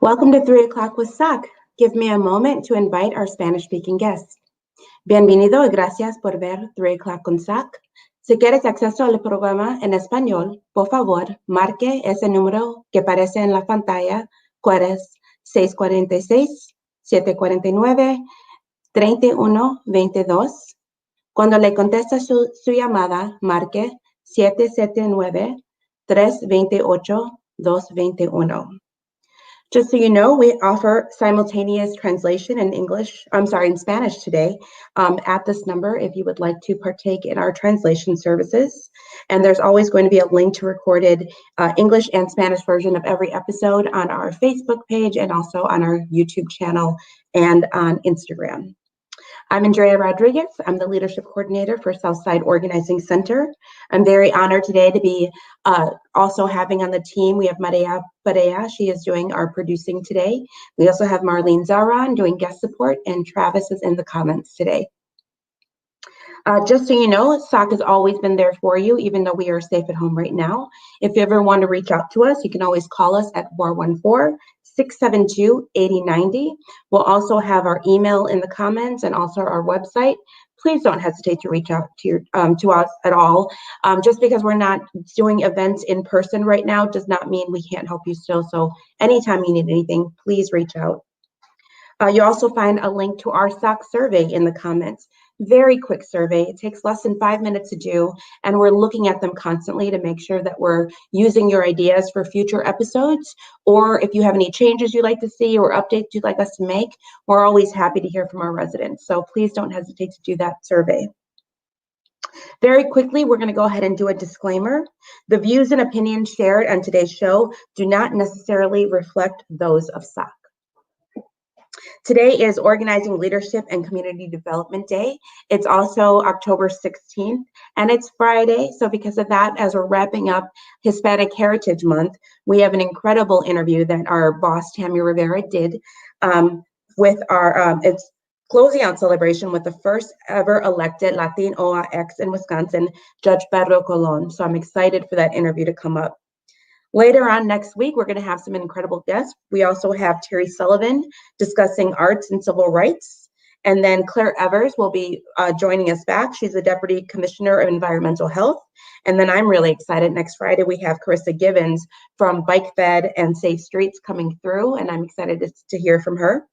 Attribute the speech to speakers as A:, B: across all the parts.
A: Welcome to 3 o'clock with SOC. Give me a moment to invite our Spanish-speaking guest. Bienvenido y gracias por ver 3 o'clock con SOC. Si quieres acceso al programa en español, por favor, marque ese número que aparece en la pantalla, cuál es 646-749-3122. Cuando le conteste su llamada, marque 779-328-221. Just so you know, we offer simultaneous translation in Spanish today at this number if you would like to partake in our translation services. And there's always going to be a link to recorded English and Spanish version of every episode on our Facebook page and also on our YouTube channel and on Instagram. I'm Andrea Rodriguez. I'm the Leadership Coordinator for Southside Organizing Center. I'm very honored today to be also having on the team, we have Maria Perea. She is doing our producing today. We also have Marlene Zaran doing guest support, and Travis is in the comments today. Just so you know, SOC has always been there for you, even though we are safe at home right now. If you ever want to reach out to us, you can always call us at 414-672-8090. We'll also have our email in the comments and also our website. Please don't hesitate to reach out to us at all. Just because we're not doing events in person right now does not mean we can't help you still. So anytime you need anything, please reach out. You also find a link to our SOC survey in the comments. Very quick survey. It takes less than 5 minutes to do, and we're looking at them constantly to make sure that we're using your ideas for future episodes, or if you have any changes you'd like to see or updates you'd like us to make, we're always happy to hear from our residents. So please don't hesitate to do that survey. Very quickly, we're going to go ahead and do a disclaimer. The views and opinions shared on today's show do not necessarily reflect those of SOC. Today is Organizing Leadership and Community Development Day. It's also October 16th, and it's Friday. So because of that, as we're wrapping up Hispanic Heritage Month, we have an incredible interview that our boss, Tammy Rivera, did with our it's closing out celebration with the first ever elected Latino X in Wisconsin, Judge Pedro Colon. So I'm excited for that interview to come up. Later on next week, we're going to have some incredible guests. We also have Terry Sullivan discussing arts and civil rights. And then Claire Evers will be joining us back. She's the Deputy Commissioner of Environmental Health. And then I'm really excited. Next Friday, we have Carissa Givens from Bike Fed and Safe Streets coming through. And I'm excited to hear from her.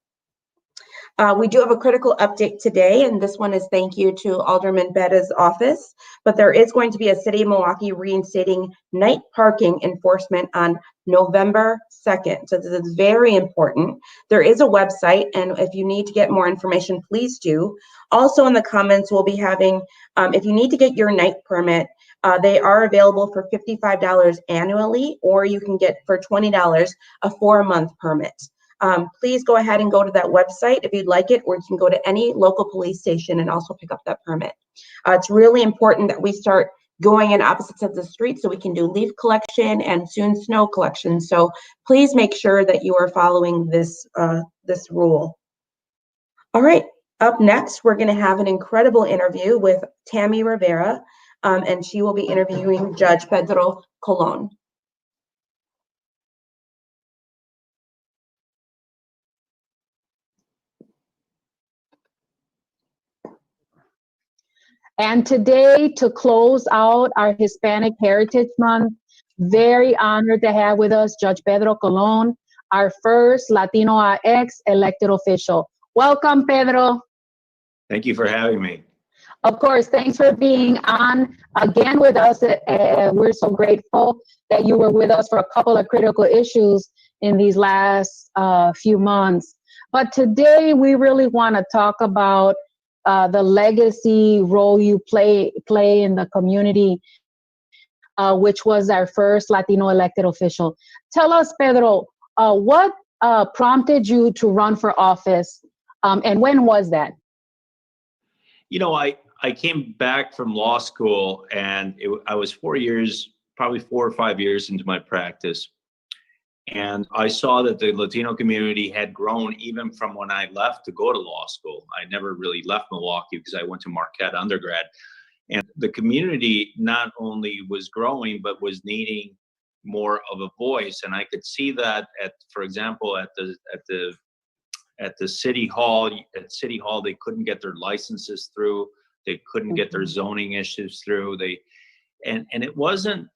A: We do have a critical update today, and this one is thank you to Alderman Betta's office, but there is going to be a City of Milwaukee reinstating night parking enforcement on November 2nd. So this is very important. There is a website, and if you need to get more information, please do. Also in the comments, we'll be having, if you need to get your night permit, they are available for $55 annually, or you can get for $20 a 4-month permit. Please go ahead and go to that website if you'd like it, or you can go to any local police station and also pick up that permit. It's really important that we start going in opposite sides of the street so we can do leaf collection and soon snow collection. So please make sure that you are following this, this rule. All right, up next, we're going to have an incredible interview with Tammy Rivera, and she will be interviewing Judge Pedro Colon.
B: And today, to close out our Hispanic Heritage Month, very honored to have with us Judge Pedro Colon, our first Latino AX elected official. Welcome, Pedro.
C: Thank you for having me.
B: Of course, thanks for being on again with us. We're so grateful that you were with us for a couple of critical issues in these last few months. But today, we really want to talk about the legacy role you play in the community, which was our first Latino elected official. Tell us, Pedro, what prompted you to run for office, and when was that?
C: You know, I came back from law school, and I was 4 years, probably 4 or 5 years into my practice. And I saw that the Latino community had grown even from when I left to go to law school. I never really left Milwaukee because I went to Marquette undergrad. And the community not only was growing, but was needing more of a voice. And I could see that for example, at the city hall, they couldn't get their licenses through. They couldn't get their zoning issues through. And it wasn't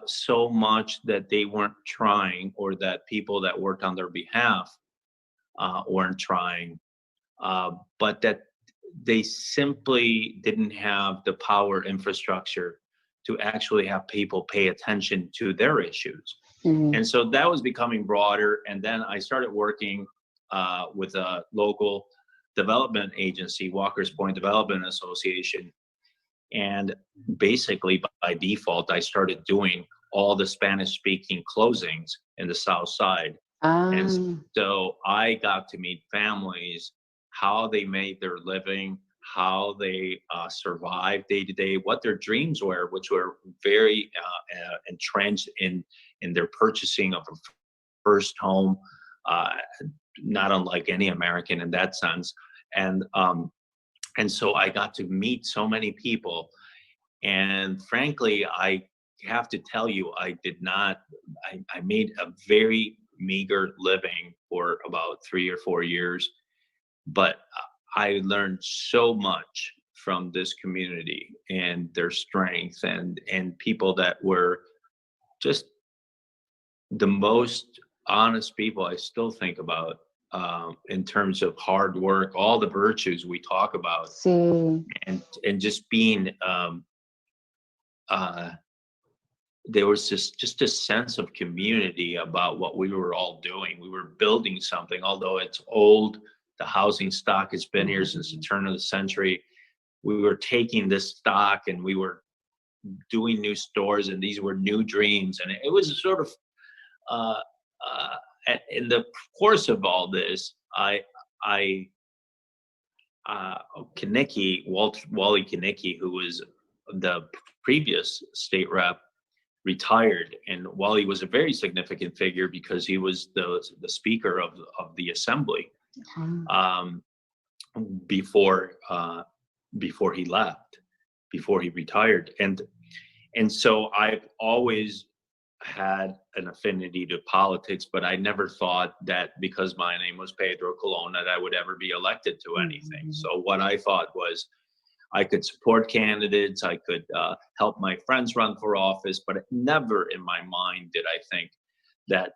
C: so much that they weren't trying, or that people that worked on their behalf weren't trying, but that they simply didn't have the power infrastructure to actually have people pay attention to their issues. And so that was becoming broader. And then I started working with a local development agency, Walker's Point Development Association. And basically by default, I started doing all the Spanish speaking closings in the South Side. And so I got to meet families, how they made their living, how they survived day to day, what their dreams were, which were very entrenched in their purchasing of a first home, not unlike any American in that sense. And so I got to meet so many people. And frankly, I have to tell you, I made a very meager living for about 3 or 4 years, but I learned so much from this community and their strength, and people that were just the most honest people I still think about, in terms of hard work, all the virtues we talk about, and just being, there was just a sense of community about what we were all doing. We were building something, although it's old. The housing stock has been here since the turn of the century. We were taking this stock and we were doing new stores, and these were new dreams. And it was a sort of, in the course of all this, Wally Kinnicky, who was the previous state rep, retired. And Wally was a very significant figure because he was the speaker of the assembly before he left, before he retired. And so I've always had an affinity to politics, but I never thought that because my name was Pedro Colon that I would ever be elected to anything. So what I thought was I could support candidates, I could help my friends run for office, but never in my mind did I think that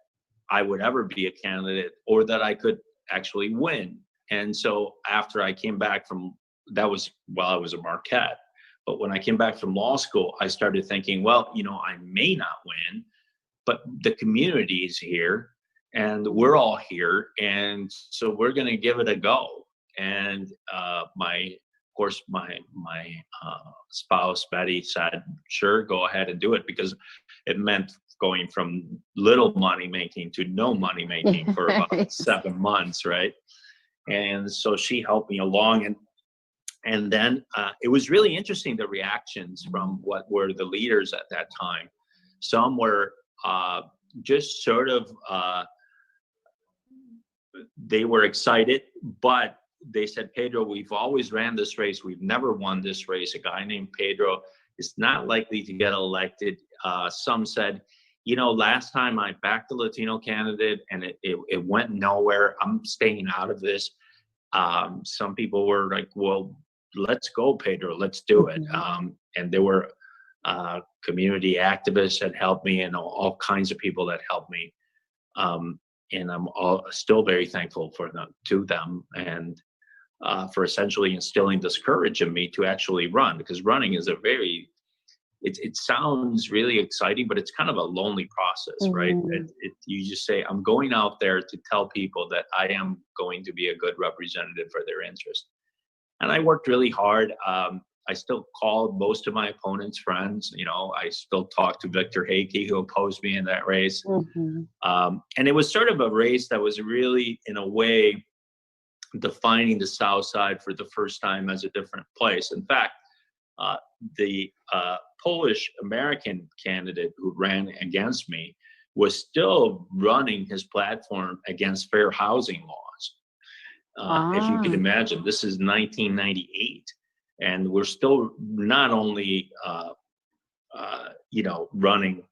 C: I would ever be a candidate or that I could actually win. And so after I came back from, that was while I was at Marquette, but when I came back from law school, I started thinking, well, I may not win, but the community is here and we're all here. And so we're going to give it a go. And my spouse, Betty, said, sure, go ahead and do it, because it meant going from little money making to no money making for about 7 months, right? And so she helped me along. And then it was really interesting, the reactions from what were the leaders at that time. Some were just sort of, they were excited, but they said, Pedro, we've always ran this race. We've never won this race. A guy named Pedro is not likely to get elected. Some said, last time I backed the Latino candidate and it went nowhere. I'm staying out of this. Some people were like, well, let's go, Pedro, let's do it. And there were community activists that helped me, and all kinds of people that helped me. And I'm still very thankful to them, and for essentially instilling this courage in me to actually run, because running is it sounds really exciting, but it's kind of a lonely process, right? You just say, I'm going out there to tell people that I am going to be a good representative for their interest. And I worked really hard. I still called most of my opponents friends. I still talk to Victor Hakey, who opposed me in that race. And it was sort of a race that was really, in a way, defining the South Side for the first time as a different place. In fact, the Polish American candidate who ran against me was still running his platform against fair housing laws. If you can imagine, this is 1998, and we're still not only, running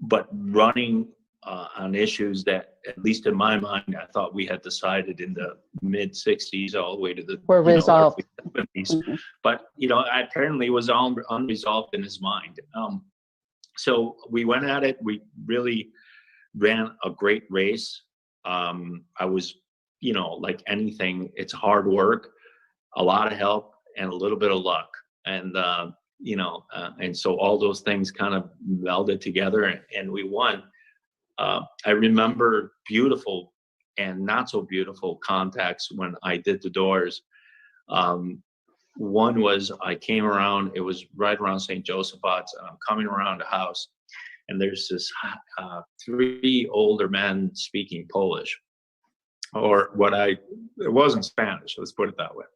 C: but running on issues that, at least in my mind, I thought we had decided in the mid 60s all the way to the
B: Were resolved.
C: early 70s. But, apparently it was all unresolved in his mind. So we went at it. We really ran a great race. I was, like anything, it's hard work, a lot of help, and a little bit of luck. And, and so all those things kind of melded together, and we won. I remember beautiful and not so beautiful contacts when I did the doors. One was I came around, it was right around St. Joseph's, and I'm coming around the house, and there's this 3 older men speaking Polish, or it wasn't Spanish, let's put it that way.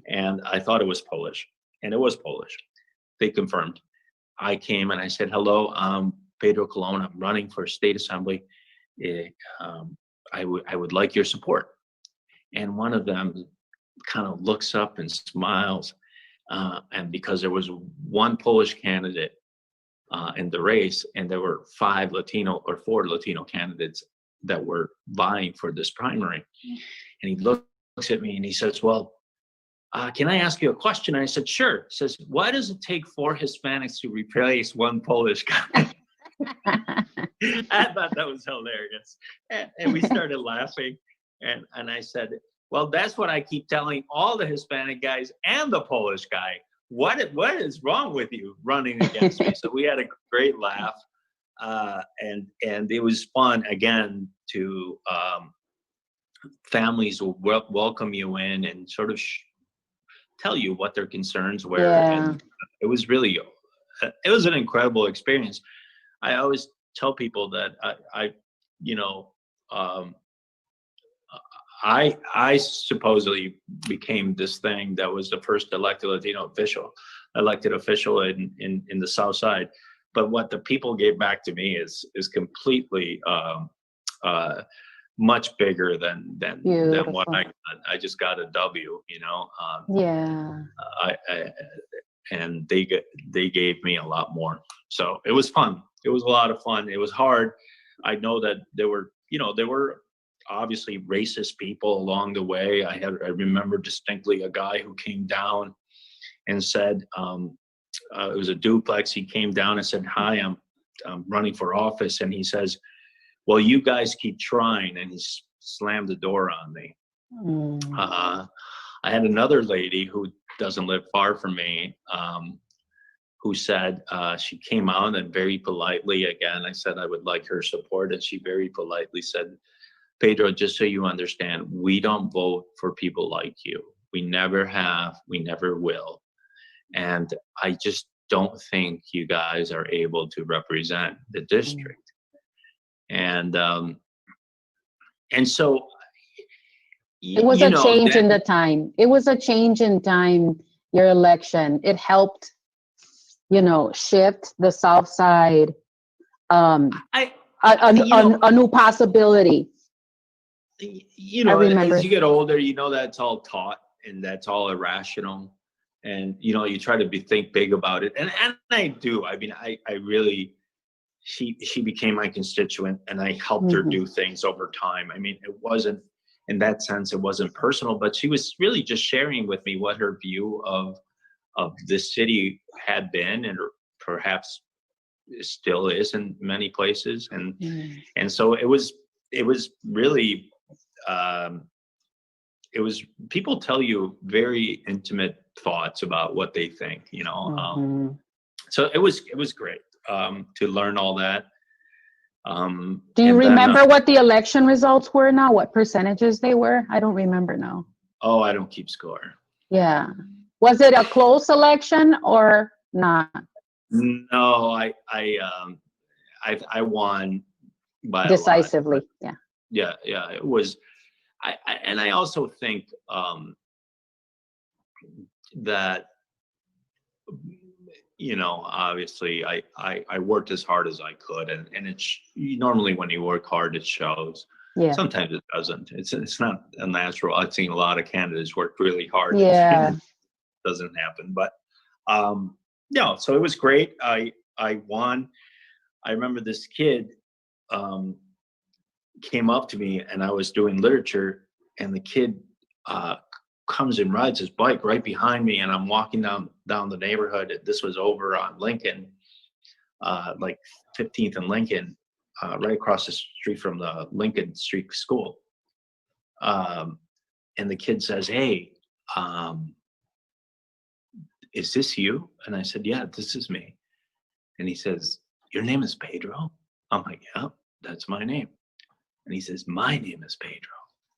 C: And I thought it was Polish, and it was Polish. They confirmed. I came and I said, hello, I'm Pedro Colon, I'm running for state assembly. I would like your support. And one of them kind of looks up and smiles. And because there was one Polish candidate in the race, and there were 4 Latino candidates that were vying for this primary. And he looks at me and he says, well, can I ask you a question? And I said, sure. He says, why does it take 4 Hispanics to replace 1 Polish guy? I thought that was hilarious. And we started laughing. And I said, well, that's what I keep telling all the Hispanic guys and the Polish guy. What is wrong with you running against me? So we had a great laugh. And it was fun, again, to families will welcome you in and sort of tell you what their concerns were.
B: Yeah.
C: And it was an incredible experience. I always tell people that I supposedly became this thing that was the first elected official in the South Side. But what the people gave back to me is completely much bigger than what I just got a W, and they gave me a lot more. So it was fun. It was a lot of fun. It was hard. I know that there were obviously racist people along the way. I remember distinctly a guy who came down and said, it was a duplex. He came down and said, hi, I'm running for office. And he says, well, you guys keep trying. And he slammed the door on me. I had another lady who doesn't live far from me, who said, she came out and very politely, again, I said I would like her support. And she very politely said, Pedro, just so you understand, we don't vote for people like you. We never have, we never will. And I just don't think you guys are able to represent the district. And so
B: it was a change in the time. It was a change in time, your election. It helped, shift the South Side, a new possibility.
C: As you get older, that's all taught and that's all irrational. And, you try to think big about it. And I do. I mean, I really, she became my constituent and I helped her do things over time. I mean, it wasn't, in that sense, it wasn't personal, but she was really just sharing with me what her view of this city had been, and perhaps still is in many places. And so it was really, it was, people tell you very intimate thoughts about what they think, so it was great to learn all that.
B: Do you remember what the election results were now? What percentages they were? I don't remember now.
C: Oh, I don't keep score.
B: Yeah. Was it a close election or not?
C: No, I won by
B: decisively.
C: A lot. Yeah. It was. And I also think that, obviously I worked as hard as I could, and it's normally when you work hard, it shows. Yeah. Sometimes it doesn't. It's not a natural. I've seen a lot of candidates work really hard.
B: Yeah.
C: It doesn't happen, but so it was great. I won. I remember this kid came up to me, and I was doing literature, and the kid comes and rides his bike right behind me, and I'm walking down the neighborhood. This was over on Lincoln, like 15th and Lincoln, right across the street from the Lincoln Street School. And the kid says, "Hey, is this you?" And I said, "Yeah, this is me." And he says, "Your name is Pedro?" I'm like, "Yeah, that's my name." And he says, "My name is Pedro."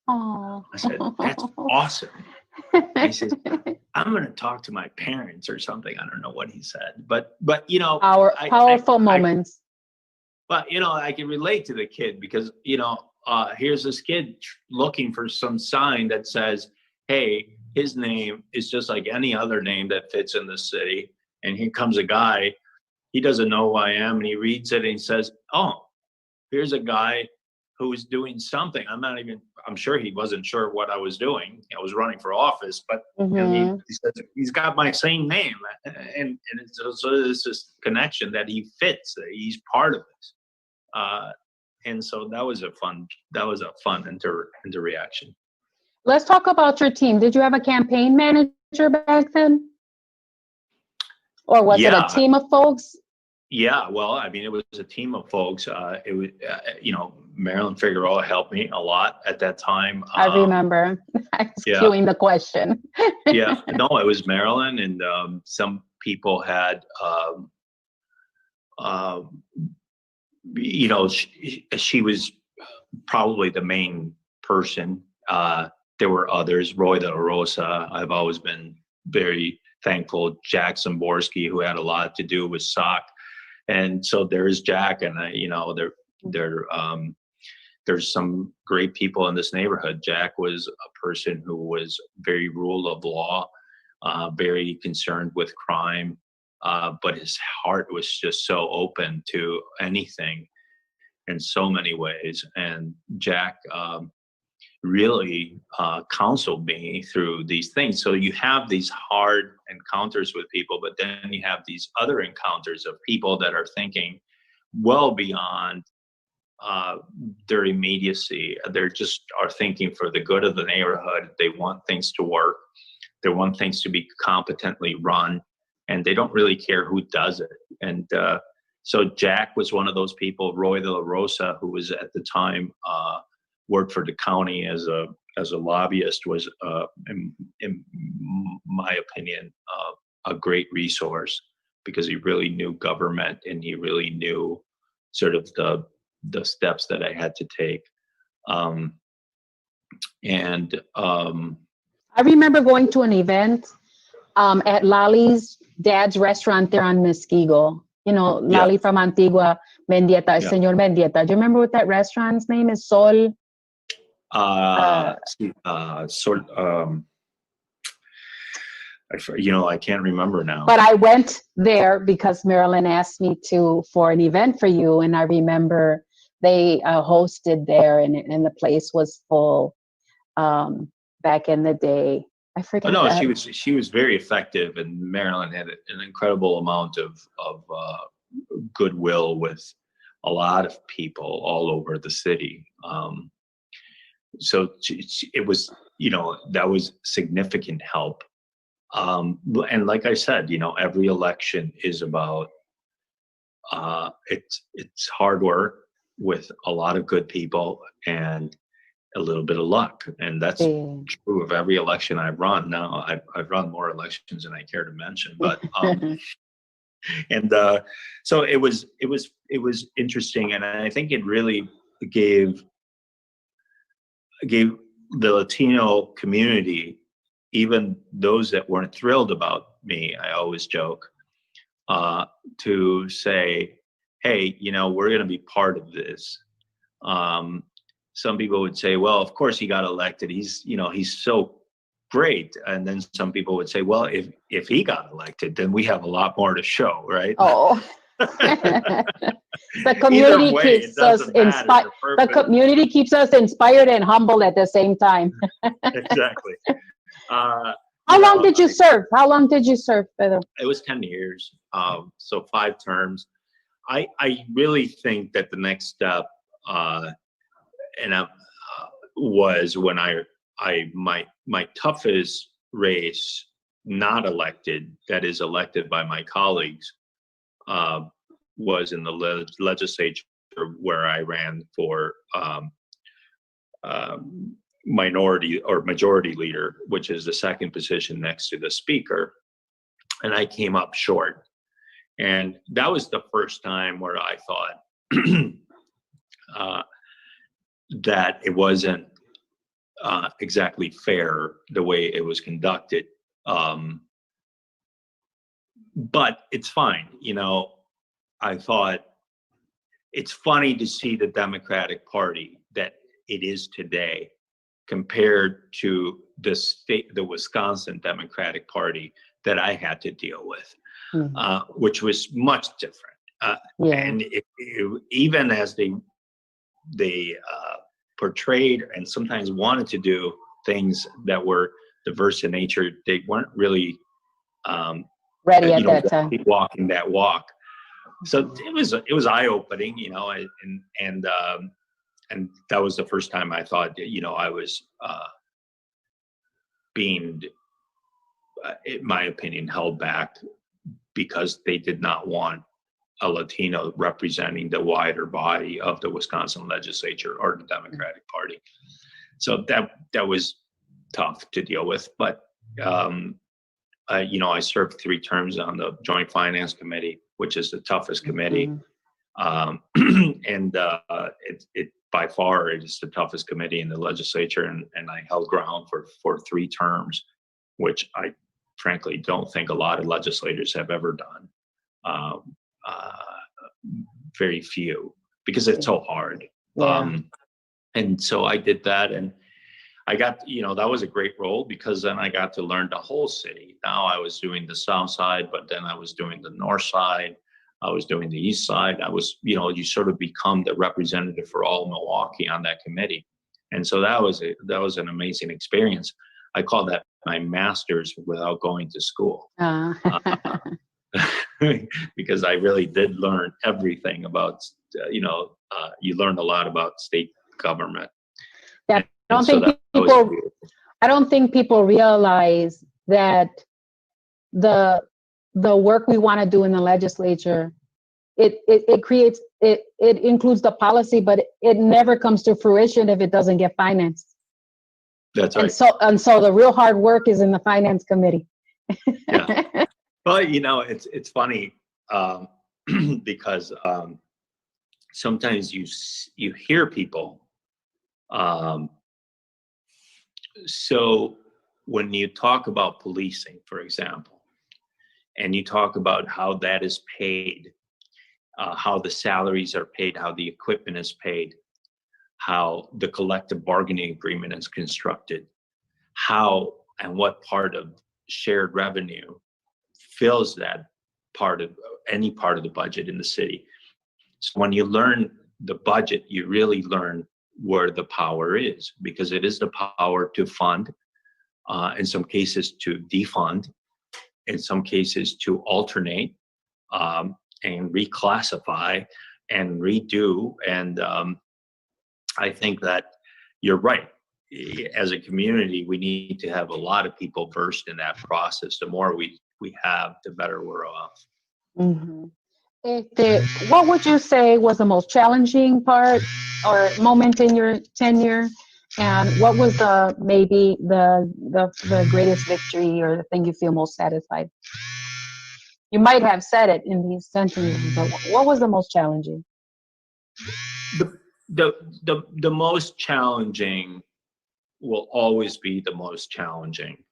B: Oh.
C: I said, "That's awesome." And he says, "I'm going to talk to my parents or something." I don't know what he said, but you know,
B: Powerful moments.
C: But you know, I can relate to the kid because you know, here's this kid looking for some sign that says, "Hey, his name is just like any other name that fits in the city." And here comes a guy, he doesn't know who I am, and he reads it and he says, "Oh, here's a guy who's doing something." I'm sure he wasn't sure what I was doing. I was running for office, but you know, he says, "He's got my same name." And so there's this connection that he fits, that he's part of this. And so that was a fun interaction.
B: Let's talk about your team. Did you have a campaign manager back then? Or was it a team of folks?
C: Yeah, well, I mean, it was a team of folks. It was, you know, Marilyn Figueroa helped me a lot at that time.
B: I remember. I was queuing the question.
C: Yeah, no, it was Marilyn, and some people had, you know, she was probably the main person. There were others, Roy De La Rosa. I've always been very thankful. Jack Zamborski, who had a lot to do with SOC. And so there's Jack, and you know, there's some great people in this neighborhood. Jack was a person who was very rule of law, very concerned with crime, but his heart was just so open to anything in so many ways. And Jack really counseled me through these things. So you have these hard encounters with people, but then you have these other encounters of people that are thinking well beyond their immediacy. They're just are thinking for the good of the neighborhood. They want things to work. They want things to be competently run, and they don't really care who does it. And so Jack was one of those people. Roy De La Rosa, who was at the time worked for the county as a lobbyist, was in my opinion a great resource, because he really knew government, and he really knew sort of the steps that I had to take.
B: I remember going to an event at Lali's dad's restaurant there on Muskego. You know, Lali from Antigua, Mendieta, Señor Mendieta. Do you remember what that restaurant's name is? Sol.
C: You know, I can't remember now.
B: But I went there because Marilyn asked me to for an event for you, and I remember they hosted there, and the place was full back in the day. I forget.
C: Oh, no, she was very effective, and Marilyn had an incredible amount of goodwill with a lot of people all over the city. So it was, you know, that was significant help. And like I said, you know, every election is about it's hard work with a lot of good people and a little bit of luck, and that's true of every election I've run. Now I've run more elections than I care to mention, but and so it was interesting, and I think it really gave the Latino community, even those that weren't thrilled about me, I always joke, to say, hey, you know, we're going to be part of this. Some people would say, well, of course he got elected. He's so great. And then some people would say, well, if he got elected, then we have a lot more to show, right?
B: Oh. The community keeps us inspired. The community keeps us inspired and humbled at the same time.
C: Exactly.
B: How long did you serve? How long did you serve, Pedro?
C: It was 10 years, so 5 terms. I really think that the next step, was when my toughest race, not elected, that is elected by my colleagues, was in the legislature where I ran for minority or majority leader, which is the second position next to the speaker, and I came up short. And that was the first time where I thought that it wasn't exactly fair the way it was conducted. But it's fine. I thought it's funny to see the Democratic Party that it is today compared to the Wisconsin Democratic Party that I had to deal with, which was much different. And even as they portrayed and sometimes wanted to do things that were diverse in nature, they weren't really
B: ready at that time,
C: walking that walk. So it was eye-opening, and that was the first time I thought, I was being, in my opinion, held back because they did not want a Latino representing the wider body of the Wisconsin legislature or the Democratic Party. So that was tough to deal with. But, I served 3 terms on the Joint Finance Committee, which is the toughest committee. And it by far it is the toughest committee in the legislature. And I held ground for 3 terms, which I frankly don't think a lot of legislators have ever done. Very few, because it's so hard. And so I did that, and I got, that was a great role because then I got to learn the whole city. Now I was doing the south side, but then I was doing the north side. I was doing the east side. I was, you sort of become the representative for all Milwaukee on that committee. And so that was an amazing experience. I call that my master's without going to school. Because I really did learn everything about, you learn a lot about state government.
B: Yeah, I don't think people realize that the work we want to do in the legislature, it includes the policy, but it never comes to fruition if it doesn't get financed.
C: That's right.
B: And so the real hard work is in the finance committee.
C: Yeah. Well, it's funny because sometimes you hear people. So when you talk about policing, for example, and you talk about how that is paid, how the salaries are paid, how the equipment is paid, how the collective bargaining agreement is constructed, how and what part of shared revenue fills that part of any part of the budget in the city. So when you learn the budget, you really learn where the power is, because it is the power to fund, in some cases to defund, in some cases to alternate, and reclassify and redo. And I think that you're right. As a community, we need to have a lot of people versed in that process. The more we have, the better we're off.
B: Mm-hmm. What would you say was the most challenging part or moment in your tenure? And what was maybe the greatest victory or the thing you feel most satisfied? You might have said it in these sentences, but what was the most challenging?
C: The most challenging will always be the most challenging.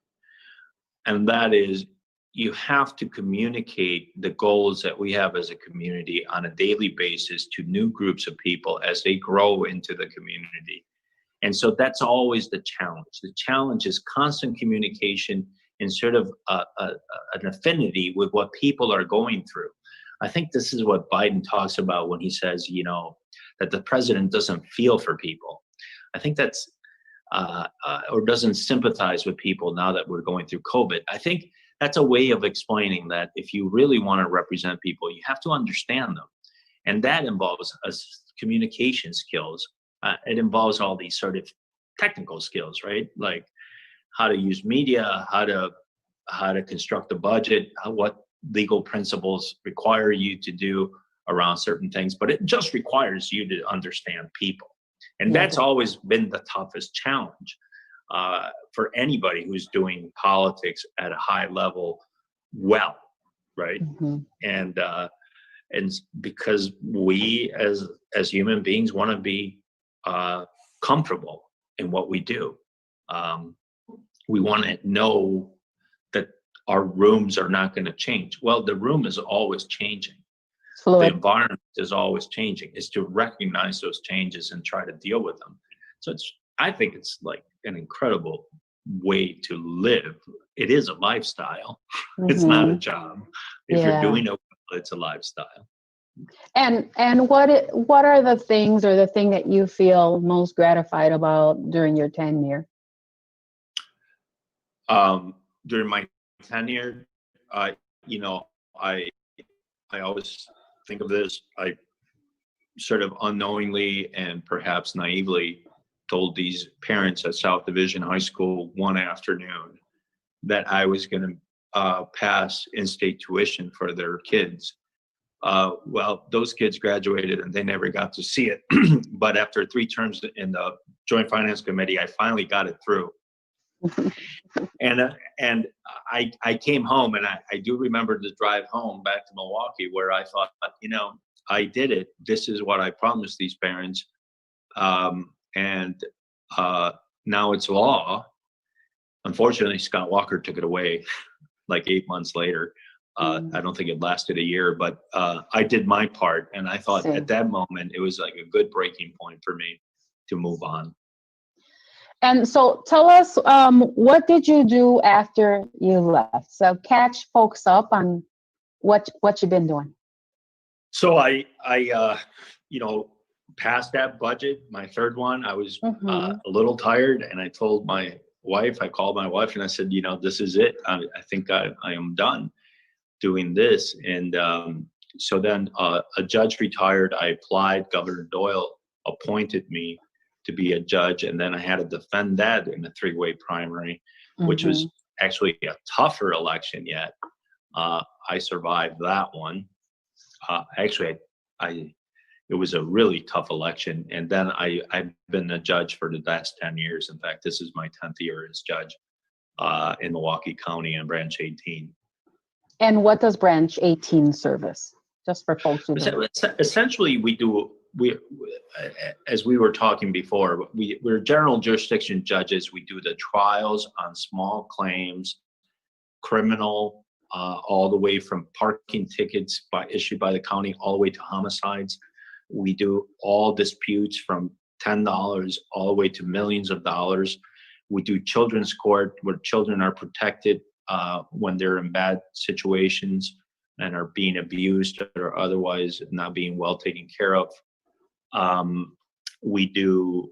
C: And that is, you have to communicate the goals that we have as a community on a daily basis to new groups of people as they grow into the community. And so that's always the challenge. The challenge is constant communication and sort of an affinity with what people are going through. I think this is what Biden talks about when he says, that the president doesn't feel for people. I think that's or doesn't sympathize with people now that we're going through COVID. I think that's a way of explaining that if you really want to represent people, you have to understand them. And that involves communication skills. It involves all these sort of technical skills, right? Like how to use media, how to construct a budget, what legal principles require you to do around certain things. But it just requires you to understand people. And that's always been the toughest challenge for anybody who's doing politics at a high level well, right? And because we as human beings want to be comfortable in what we do. We want to know that our rooms are not going to change. Well, the room is always changing.
B: Fluid.
C: The environment is always changing. It's to recognize those changes and try to deal with them. So I think it's like an incredible way to live. It is a lifestyle. It's not a job. If you're doing it, it's a lifestyle.
B: And what are the things or the thing that you feel most gratified about during your tenure?
C: During my tenure, I always think of this. I sort of unknowingly and perhaps naively told these parents at South Division High School one afternoon that I was going to pass in-state tuition for their kids. Well, those kids graduated and they never got to see it. But after 3 terms in the Joint Finance Committee, I finally got it through. And I came home, and I do remember the drive home back to Milwaukee where I thought, I did it. This is what I promised these parents. And now it's law. Unfortunately, Scott Walker took it away like 8 months later. I don't think it lasted a year, but I did my part. And I thought at that moment, it was like a good breaking point for me to move on.
B: And so tell us, what did you do after you left? So catch folks up on what you've been doing.
C: So I passed that budget, my third one. I was a little tired, and I told my wife, I called my wife and I said, this is it. I think I am done doing this. And so then a judge retired. I applied. Governor Doyle appointed me to be a judge, and then I had to defend that in a 3-way primary, which was actually a tougher election yet. I survived that one. Actually, it was a really tough election, and then I've been a judge for the last 10 years. In fact, this is my 10th year as judge in Milwaukee County and Branch 18. And
B: what does Branch 18 service? Just for folks who don't.
C: Essentially, we as we were talking before, we're general jurisdiction judges. We do the trials on small claims, criminal, all the way from parking tickets issued by the county all the way to homicides. We do all disputes from $10 all the way to millions of dollars. We do children's court where children are protected when they're in bad situations and are being abused or otherwise not being well taken care of. We do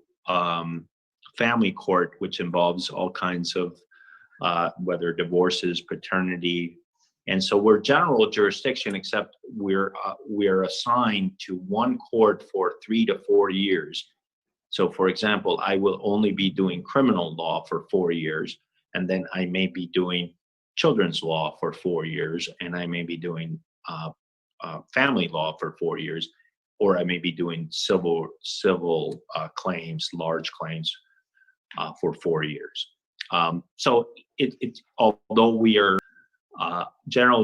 C: family court, which involves all kinds of whether divorces, paternity. And so we're general jurisdiction, except we're assigned to one court for 3 to 4 years. So for example, I will only be doing criminal law for 4 years, and then I may be doing children's law for 4 years, and I may be doing family law for 4 years, or I may be doing civil claims, large claims for 4 years. So although we are general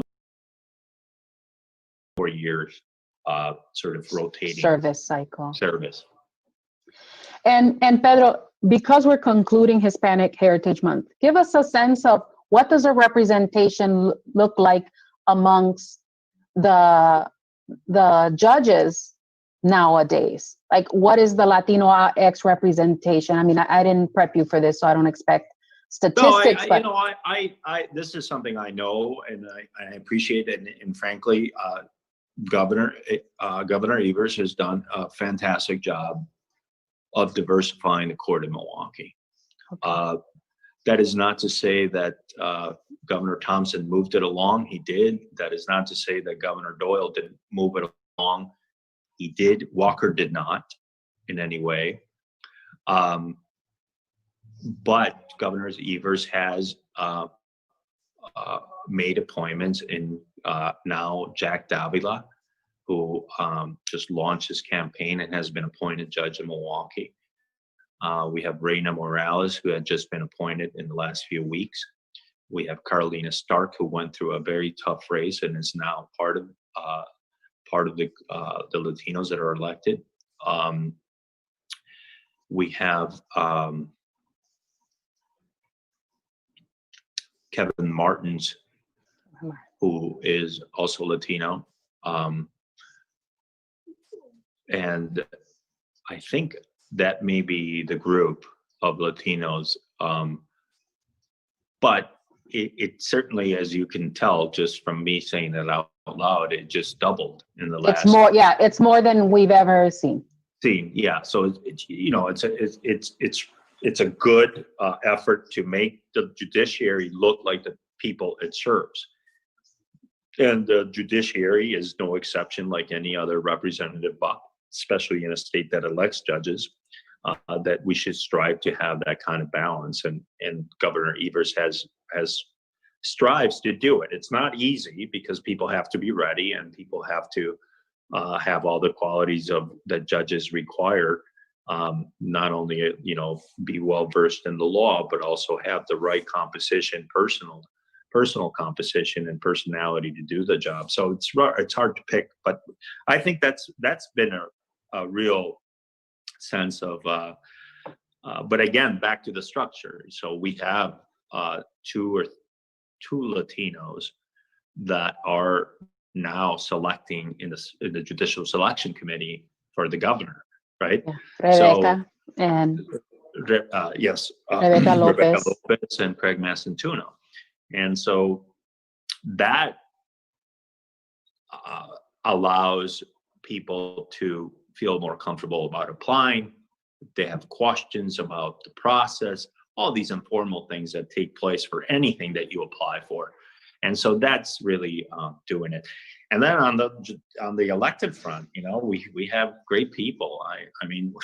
C: 4 years, sort of rotating
B: service cycle.
C: Service.
B: And Pedro, because we're concluding Hispanic Heritage Month, give us a sense of what does a representation look like amongst the judges nowadays? Like, what is the Latino X representation? I mean, I didn't prep you for this, so I don't expect statistics.
C: This is something I know, and I appreciate it. And frankly, Governor Evers has done a fantastic job of diversifying the court in Milwaukee. That is not to say that Governor Thompson moved it along. He did. That is not to say that Governor Doyle didn't move it along. He did. Walker did not in any way. But Governor Evers has made appointments in now Jack Davila, who just launched his campaign and has been appointed judge in Milwaukee. We have Reina Morales, who had just been appointed in the last few weeks. We have Carolina Stark, who went through a very tough race and is now part of the Latinos that are elected. We have Kevin Martins, who is also Latino. And I think that may be the group of Latinos. But it certainly, as you can tell, just from me saying that out loud, it just doubled in the last.
B: It's more than we've ever seen.
C: Yeah. So it's a good effort to make the judiciary look like the people it serves. And the judiciary is no exception, like any other representative body, especially in a state that elects judges, that we should strive to have that kind of balance. And Governor Evers has strives to do it. It's not easy because people have to be ready and people have to have all the qualities that judges require. Not only be well versed in the law, but also have the right composition, personal composition and personality to do the job. So it's hard to pick, but I think that's been a real sense of. But again, back to the structure. So we have two Latinos that are now selecting in the Judicial Selection Committee for the governor, right?
B: Rebecca and
C: yes,
B: Rebecca Lopez
C: and Craig Massantuno. And so that allows people to feel more comfortable about applying. If they have questions about the process, all these informal things that take place for anything that you apply for. And so that's really doing it. And then on the elected front, we have great people. I mean,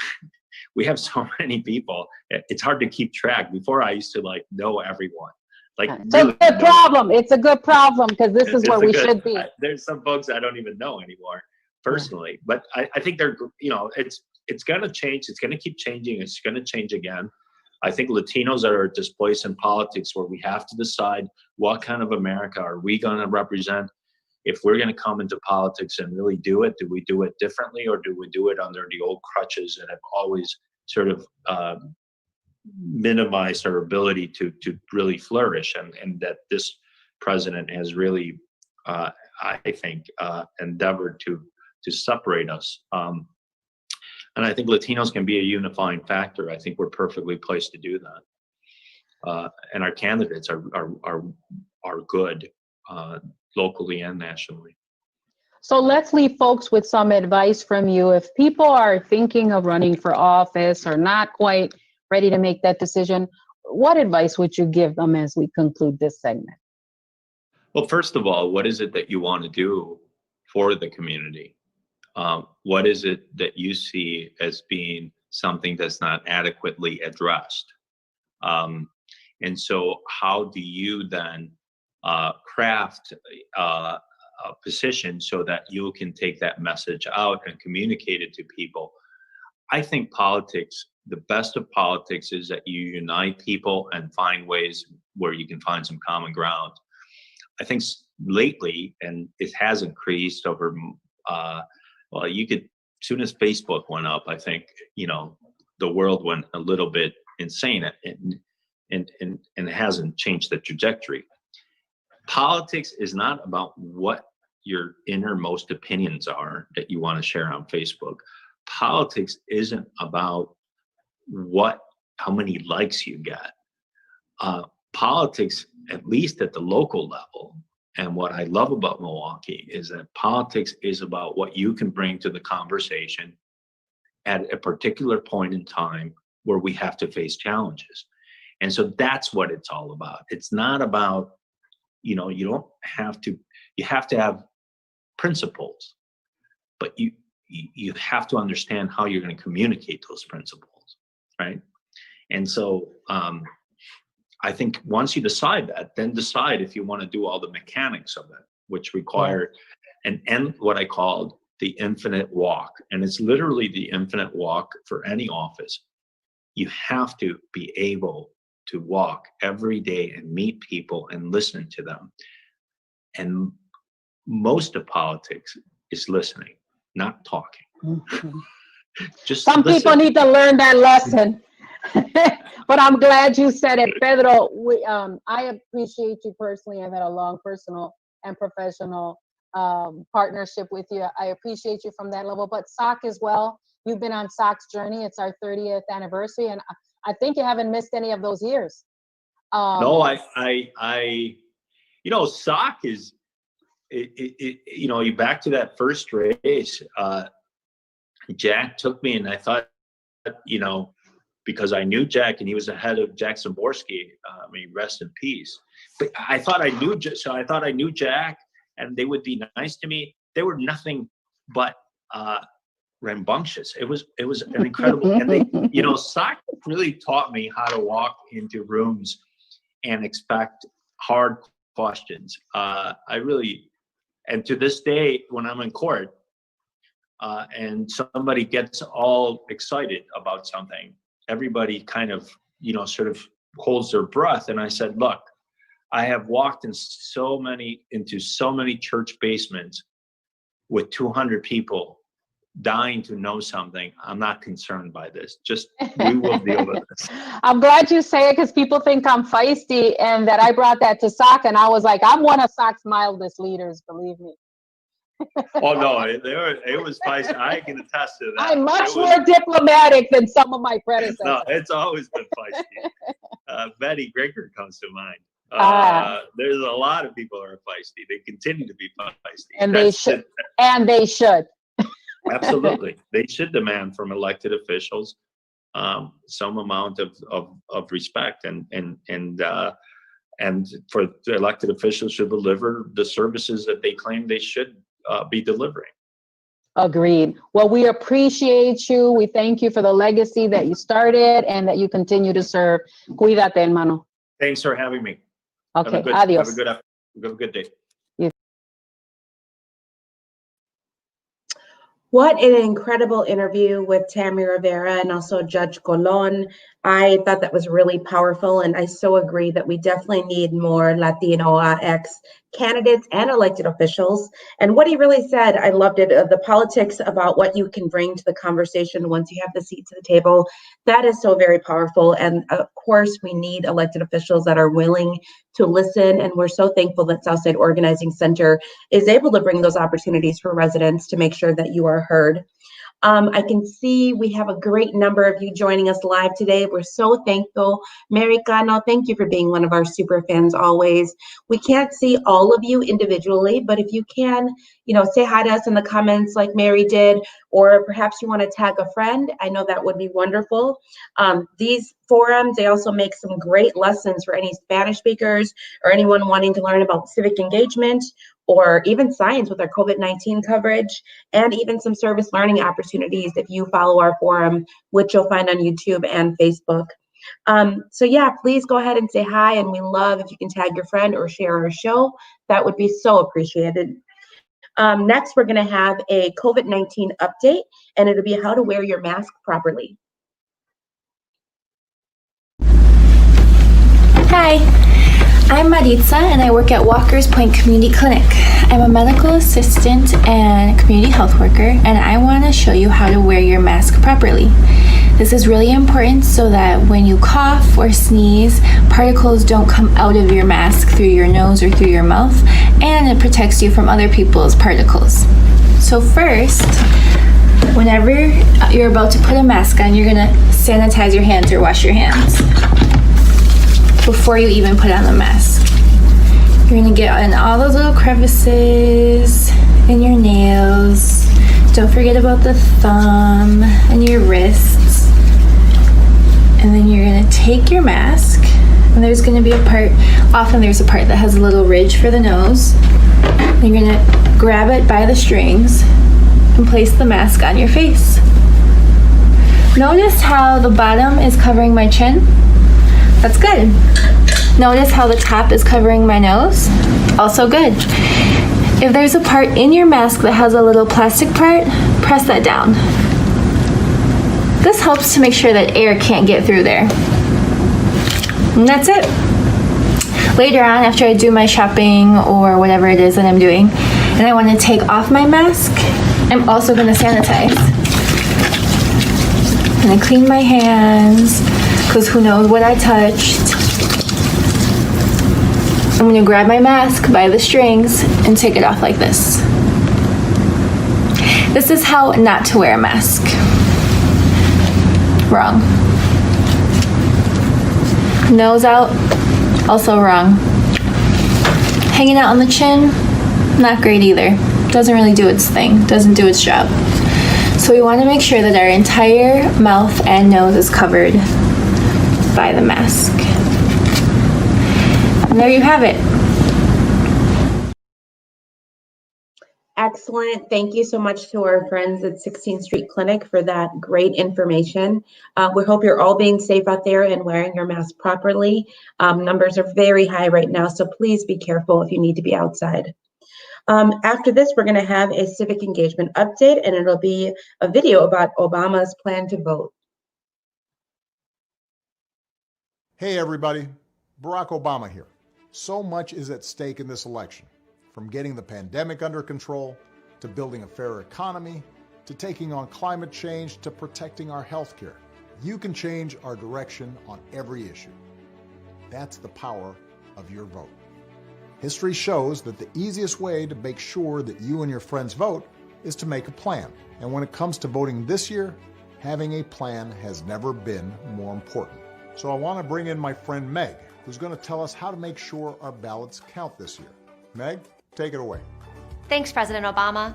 C: we have so many people. It's hard to keep track. Before I used to know everyone.
B: It's a good problem. It's a good problem because this is where we should be.
C: There's some folks I don't even know anymore personally, but I think they're, it's going to change. It's going to keep changing. It's going to change again. I think Latinos that are displaced in politics, where we have to decide what kind of America are we going to represent. If we're going to come into politics and really do it, do we do it differently, or do we do it under the old crutches that have always sort of minimized our ability to really flourish, and that this president has really, I think, endeavored to separate us. And I think Latinos can be a unifying factor. I think we're perfectly placed to do that. And our candidates are good, locally and nationally.
B: So let's leave folks with some advice from you. If people are thinking of running for office or not quite ready to make that decision, what advice would you give them as we conclude this segment?
C: Well, first of all, what is it that you want to do for the community? What is it that you see as being something that's not adequately addressed? And so how do you then craft a position so that you can take that message out and communicate it to people? I think politics, the best of politics is that you unite people and find ways where you can find some common ground. I think lately, and it has increased over, well, you could, as soon as Facebook went up, I think, the world went a little bit insane, and it hasn't changed the trajectory. Politics is not about what your innermost opinions are that you want to share on Facebook. Politics isn't about how many likes you get. Politics, at least at the local level, and what I love about Milwaukee is that politics is about what you can bring to the conversation at a particular point in time where we have to face challenges. And so that's what it's all about. It's not about, you don't have to, you have to have principles, but you have to understand how you're going to communicate those principles, right? And so I think once you decide that, then decide if you want to do all the mechanics of it, which require what I called the infinite walk. And it's literally the infinite walk for any office. You have to be able to walk every day and meet people and listen to them. And most of politics is listening, not talking.
B: Mm-hmm.
C: Just
B: some
C: listen.
B: people need to learn that lesson. But I'm glad you said it, Pedro. I appreciate you personally. I've had a long personal and professional partnership with you. I appreciate you from that level, but SOC as well. You've been on SOC's journey. It's our 30th anniversary, and I think you haven't missed any of those years.
C: No, SOC is, you back to that first race. Jack took me, and I thought, because I knew Jack, and he was the head of Jack Szymborski, rest in peace. But I thought I knew Jack, and they would be nice to me. They were nothing but rambunctious. It was an incredible, and they, SOC really taught me how to walk into rooms and expect hard questions. And to this day, when I'm in court, and somebody gets all excited about something, everybody kind of, sort of holds their breath. And I said, look, I have walked into so many church basements with 200 people dying to know something. I'm not concerned by this. Just, we will deal with this.
B: I'm glad you say it, because people think I'm feisty, and that I brought that to SOC, and I was like, I'm one of SOC's mildest leaders, believe me.
C: Oh no, it was feisty. I can attest to that.
B: I'm much more diplomatic than some of my predecessors.
C: No, it's always been feisty. Betty Grinker comes to mind. There's a lot of people who are feisty. They continue to be feisty.
B: And they should. And they should.
C: Absolutely. They should demand from elected officials some amount of respect, and for the elected officials to deliver the services that they claim they should be delivering.
B: Agreed. Well, we appreciate you. We thank you for the legacy that you started and that you continue to serve. Cuídate, hermano.
C: Thanks for having me.
B: Okay, adios.
C: Have a good day.
A: What an incredible interview with Tammy Rivera and also Judge Colon. I thought that was really powerful, and I so agree that we definitely need more Latino ex candidates and elected officials. And what he really said, I loved it, the politics about what you can bring to the conversation once you have the seat to the table. That is so very powerful. And of course, we need elected officials that are willing to listen. And we're so thankful that Southside Organizing Center is able to bring those opportunities for residents to make sure that you are heard. I can see we have a great number of you joining us live today. We're so thankful. Mary Cano, thank you for being one of our super fans always. We can't see all of you individually, but if you can, say hi to us in the comments like Mary did, or perhaps you want to tag a friend. I know that would be wonderful. These forums, they also make some great lessons for any Spanish speakers or anyone wanting to learn about civic engagement, or even science with our COVID-19 coverage, and even some service learning opportunities if you follow our forum, which you'll find on YouTube and Facebook. So yeah, please go ahead and say hi, and we love if you can tag your friend or share our show. That would be so appreciated. Next, we're gonna have a COVID-19 update, and it'll be how to wear your mask properly.
D: Hi, I'm Maritza, and I work at Walker's Point Community Clinic. I'm a medical assistant and community health worker, and I want to show you how to wear your mask properly. This is really important so that when you cough or sneeze, particles don't come out of your mask through your nose or through your mouth, and it protects you from other people's particles. So first, whenever you're about to put a mask on, you're going to sanitize your hands or wash your hands before you even put on the mask. You're gonna get in all those little crevices in your nails. Don't forget about the thumb and your wrists. And then you're gonna take your mask And there's going to be a part, often there's a part that has a little ridge for the nose. And you're going to grab it by the strings and place the mask on your face. Notice how the bottom is covering my chin. That's good. Notice how the top is covering my nose. Also good. If there's a part in your mask that has a little plastic part, press that down. This helps to make sure that air can't get through there. And that's it. Later on, after I do my shopping or whatever it is that I'm doing, and I want to take off my mask, I'm also going to sanitize. I'm going to clean my hands, because who knows what I touched. I'm going to grab my mask by the strings and take it off like this. This is how not to wear a mask. Wrong. Nose out, also wrong. Hanging out on the chin, not great either. Doesn't really do its thing, doesn't do its job. So we want to make sure that our entire mouth and nose is covered by the mask. And there you have it.
A: Excellent. Thank you so much to our friends at 16th Street Clinic for that great information. We hope you're all being safe out there and wearing your mask properly. Numbers are very high right now, so please be careful if you need to be outside. After this, we're going to have a civic engagement update, and it'll be a video about Obama's plan to vote.
E: Hey everybody, Barack Obama here. So much is at stake in this election, from getting the pandemic under control, to building a fairer economy, to taking on climate change, to protecting our health care. You can change our direction on every issue. That's the power of your vote. History shows that the easiest way to make sure that you and your friends vote is to make a plan. And when it comes to voting this year, having a plan has never been more important. So I want to bring in my friend Meg, who's going to tell us how to make sure our ballots count this year. Meg, take it away.
F: Thanks, President Obama.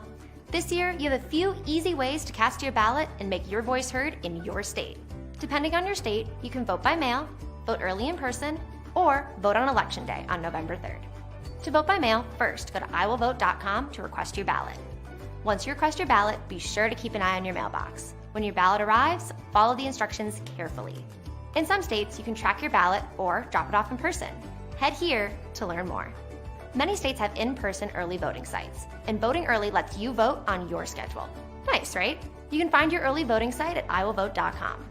F: This year, you have a few easy ways to cast your ballot and make your voice heard in your state. Depending on your state, you can vote by mail, vote early in person, or vote on Election Day on November 3rd. To vote by mail, first go to iwillvote.com to request your ballot. Once you request your ballot, be sure to keep an eye on your mailbox. When your ballot arrives, follow the instructions carefully. In some states, you can track your ballot or drop it off in person. Head here to learn more. Many states have in-person early voting sites, and voting early lets you vote on your schedule. Nice, right? You can find your early voting site at iwillvote.com.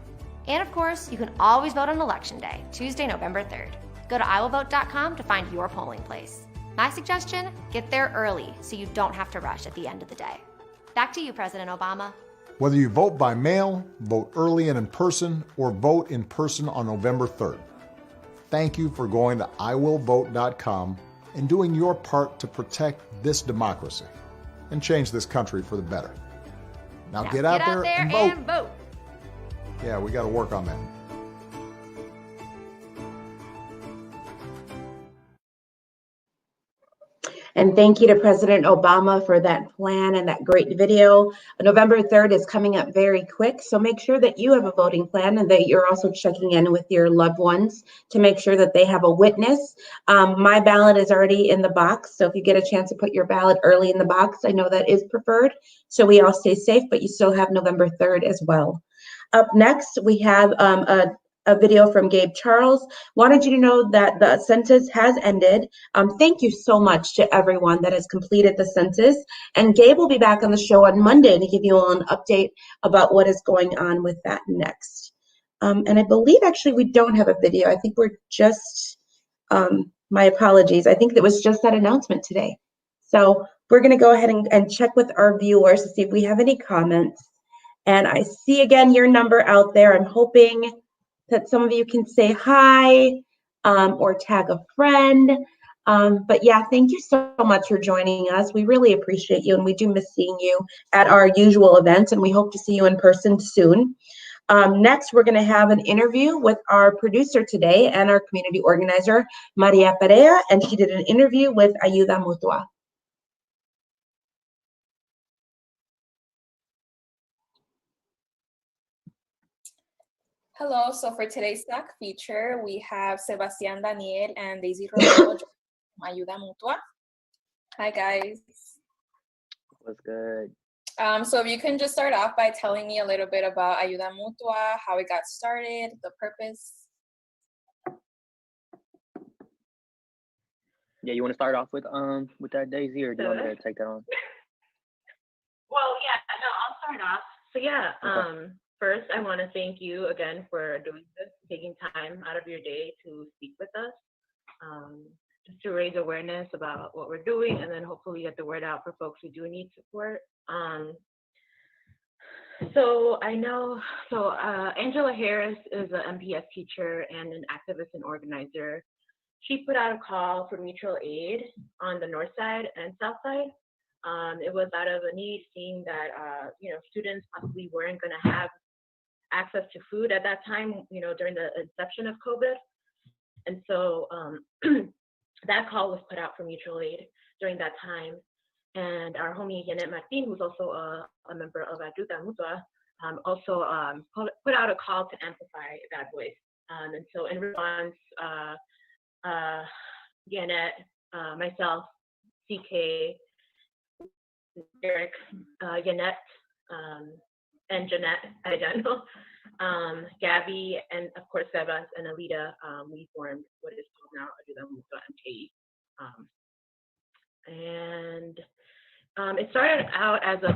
F: And of course, you can always vote on Election Day, Tuesday, November 3rd. Go to iwillvote.com to find your polling place. My suggestion, get there early so you don't have to rush at the end of the day. Back to you, President Obama.
E: Whether you vote by mail, vote early and in person, or vote in person on November 3rd, thank you for going to iwillvote.com and doing your part to protect this democracy and change this country for the better. Now get out there and vote. Yeah, we got to work on that.
A: And thank you to President Obama for that plan and that great video. November 3rd is coming up very quick, so make sure that you have a voting plan and that you're also checking in with your loved ones to make sure that they have a witness. My ballot is already in the box, so if you get a chance to put your ballot early in the box, I know that is preferred, so we all stay safe, but you still have November 3rd as well. Up next, we have a video from Gabe Charles. Wanted you to know that the census has ended. Thank you so much to everyone that has completed the census. And Gabe will be back on the show on Monday to give you all an update about what is going on with that next. And I believe actually we don't have a video. I think we're just, my apologies. I think it was just that announcement today. So we're going to go ahead and check with our viewers to see if we have any comments. And I see again your number out there. I'm hoping that some of you can say hi or tag a friend. But yeah, thank you so much for joining us. We really appreciate you, and we do miss seeing you at our usual events, and we hope to see you in person soon. Next, we're gonna have an interview with our producer today and our community organizer, Maria Perea, and she did an interview with Ayuda Mutua.
D: Hello, so for today's SOC feature, we have Sebastián Daniel and Daisy Romero from Ayuda Mutua. Hi, guys.
G: What's good?
D: So if you can just start off by telling me a little bit about Ayuda Mutua, how it got started, the purpose.
G: Yeah, you want to start off with that, Daisy, or do you want me to take that on?
H: Well, yeah, no, I'll start off. So yeah,
G: Okay.
H: first I want to thank you again for doing this, taking time out of your day to speak with us, just to raise awareness about what we're doing, and then hopefully get the word out for folks who do need support. So I know, Angela Harris is an MPS teacher and an activist and organizer. She put out a call for mutual aid on the north side and south side. It was out of a need, seeing that students possibly weren't going to have access to food at that time, during the inception of COVID. And so that call was put out for mutual aid during that time. And our homie Janet Martin, who's also a member of Ayuda Mutua, also put out a call to amplify that voice. And so in response, Janet, myself, CK, Eric, Janet, and Jeanette, I don't know, Gabby, and of course Sebas and Alita, we formed what is called now Ayuda Mutua MKE. It started out as a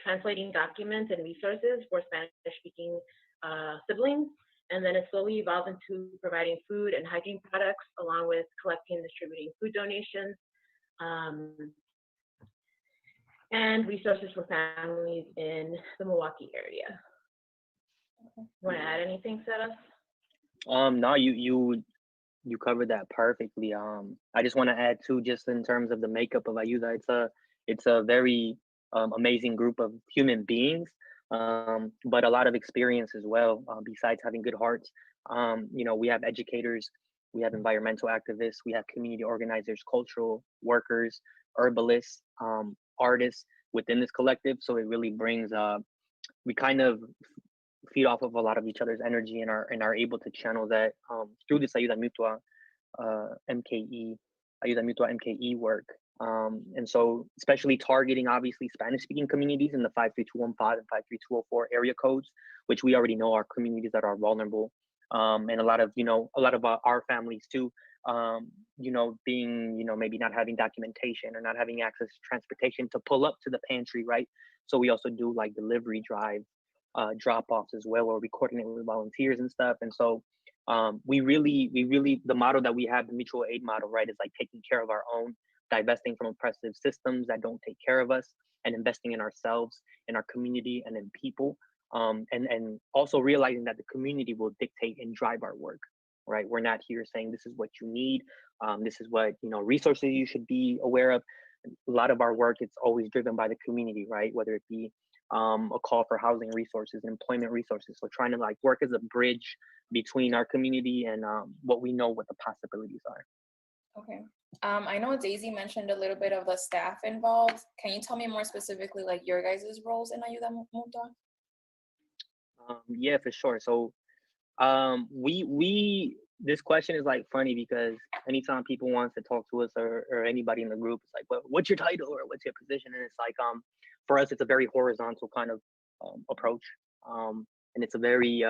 H: translating documents and resources for Spanish-speaking siblings, and then it slowly evolved into providing food and hygiene products, along with collecting and distributing food donations, and resources for families in the Milwaukee area. Want to add anything, Sebas?
G: No, you covered that perfectly. I just want to add too, just in terms of the makeup of Ayuda, it's a very amazing group of human beings, but a lot of experience as well. Besides having good hearts, we have educators, we have environmental activists, we have community organizers, cultural workers, herbalists, artists within this collective. So it really brings we kind of feed off of a lot of each other's energy and are able to channel that through this Ayuda Mutua MKE work. And so especially targeting obviously Spanish speaking communities in the 53215 and 53204 area codes, which we already know are communities that are vulnerable. And a lot of our families too, being, maybe not having documentation or not having access to transportation to pull up to the pantry, right? So we also do like delivery drive drop-offs as well, or we coordinate with volunteers and stuff. And so we really, the model that we have, the mutual aid model, right, is like taking care of our own, divesting from oppressive systems that don't take care of us, and investing in ourselves, in our community, and in people. And also realizing that the community will dictate and drive our work, right? We're not here saying this is what you need, this is what resources you should be aware of. A lot of our work, it's always driven by the community, right? Whether it be a call for housing resources, employment resources. So trying to like work as a bridge between our community and what we know what the possibilities are.
D: Okay. I know Daisy mentioned a little bit of the staff involved. Can you tell me more specifically like your guys' roles in Ayuda Mutua?
G: Yeah, for sure. So this question is like funny because anytime people want to talk to us or anybody in the group, it's like, well, what's your title or what's your position? And it's like, for us, it's a very horizontal kind of approach. And it's a very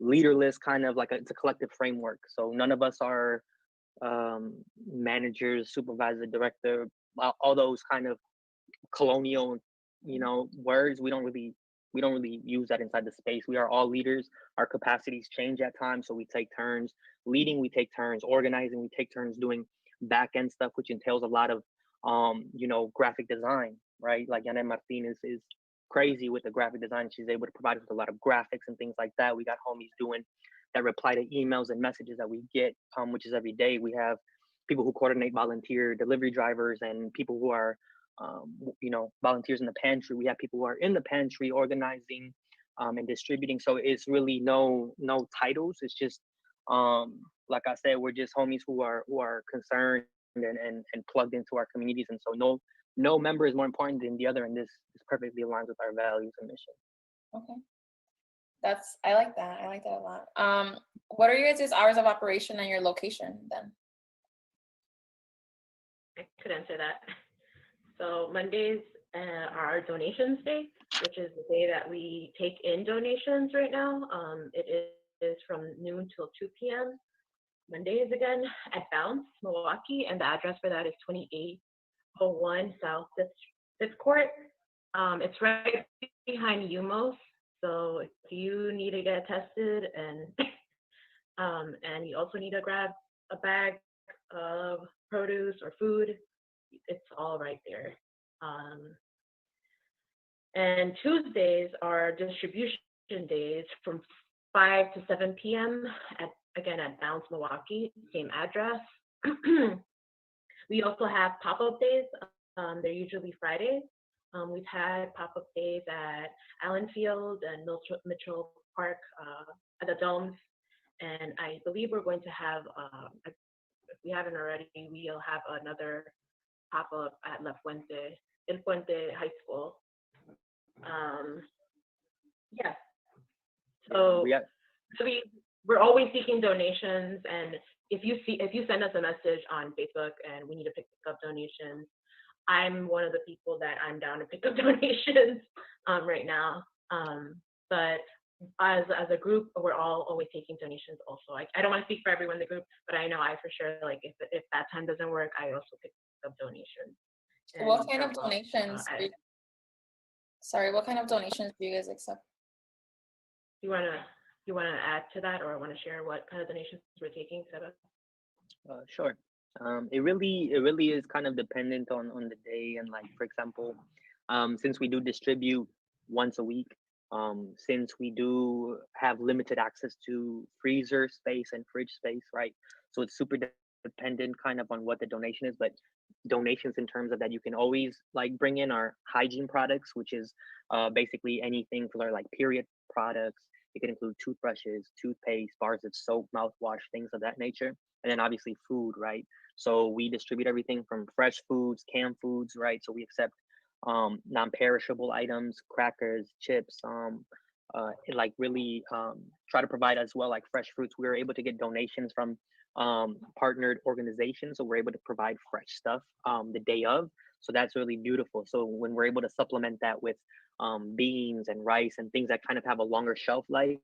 G: leaderless kind of it's a collective framework. So none of us are managers, supervisor, director, all those kind of colonial, words. We don't really use that inside the space. We are all leaders. Our capacities change at times. So we take turns leading, we take turns organizing, we take turns doing back end stuff, which entails a lot of, graphic design, right? Like Janet Martin is crazy with the graphic design. She's able to provide us with a lot of graphics and things like that. We got homies doing that reply to emails and messages that we get, which is every day. We have people who coordinate volunteer delivery drivers and people who are volunteers in the pantry. We have people who are in the pantry organizing and distributing. So it's really no titles. It's just like I said, we're just homies who are concerned and plugged into our communities. And so no member is more important than the other, and this perfectly aligns with our values and mission.
D: Okay.
I: I like that. I like that a lot. What are your guys' hours of operation and your location then?
H: I could answer that. So Mondays are our donations day, which is the day that we take in donations right now. It is from noon till 2 p.m. Mondays again at Bounce, Milwaukee, and the address for that is 2801 South 5th Court. It's right behind UMOS. So if you need to get tested and you also need to grab a bag of produce or food, it's all right there. And Tuesdays are distribution days from 5 to 7 p.m. Again at Bounce, Milwaukee, same address. We also have pop-up days. They're usually Fridays. We've had pop-up days at Allen Field and Mitchell Park at the Domes. And I believe we're going to have, if we haven't already, we'll have another pop-up at La Fuente, El Puente High School. Yeah. So we're always seeking donations, and if you send us a message on Facebook and we need to pick up donations, I'm one of the people that I'm down to pick up donations right now. But as a group, we're all always taking donations also. I don't want to speak for everyone in the group, but I know I for sure, like if that time doesn't work, I also pick up donations.
I: What kind of donations? What kind of donations do you guys accept?
H: You wanna add to that, or want to share what kind of donations we're taking, Seba?
G: Sure. It really is kind of dependent on the day, and like, for example, since we do distribute once a week, since we do have limited access to freezer space and fridge space, right? So it's super dependent kind of on what the donation is, but donations in terms of that you can always like bring in our hygiene products, which is basically anything for like period products. It can include toothbrushes, toothpaste, bars of soap, mouthwash, things of that nature. And then obviously food, right? So we distribute everything from fresh foods, canned foods, right? So we accept non-perishable items, crackers, chips, like really try to provide as well like fresh fruits. We were able to get donations from partnered organizations, so we're able to provide fresh stuff the day of. So that's really beautiful. So when we're able to supplement that with beans and rice and things that kind of have a longer shelf life,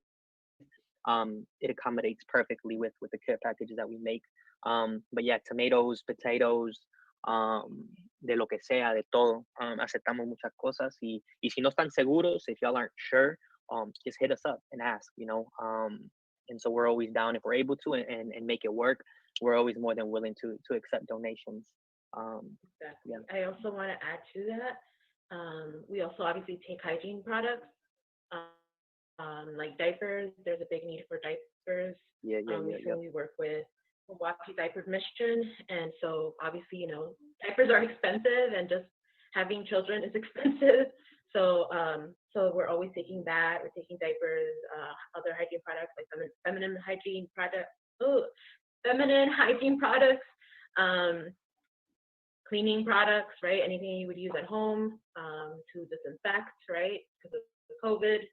G: it accommodates perfectly with the care packages that we make. But yeah, tomatoes, potatoes, de lo que sea, de todo. Aceptamos muchas cosas. Y si no están seguros, if y'all aren't sure, just hit us up and ask, you know. And so we're always down if we're able to and make it work. We're always more than willing to accept donations.
H: Exactly. Yeah. I also want to add to that. We also obviously take hygiene products, like diapers. There's a big need for diapers. We work with Milwaukee Diaper Mission, and so obviously, you know, diapers are expensive, and just having children is expensive. So we're always taking that. We're taking diapers, other hygiene products like feminine hygiene products, cleaning products, right? Anything you would use at home to disinfect, right? Because of COVID,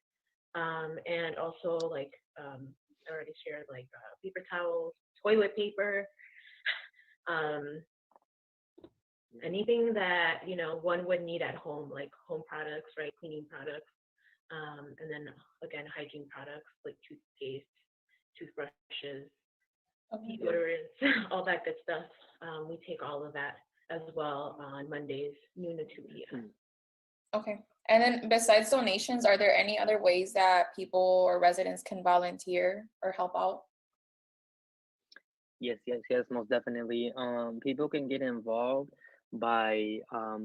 H: and also like I already shared, like paper towels, toilet paper, anything that, you know, one would need at home, like home products, right? Cleaning products, and then again, hygiene products like toothpaste, toothbrushes, deodorants, all that good stuff. We take all of that as well on Mondays, noon to 2 p.m.
I: Okay. And then besides donations, are there any other ways that people or residents can volunteer or help out?
G: Yes, most definitely. People can get involved by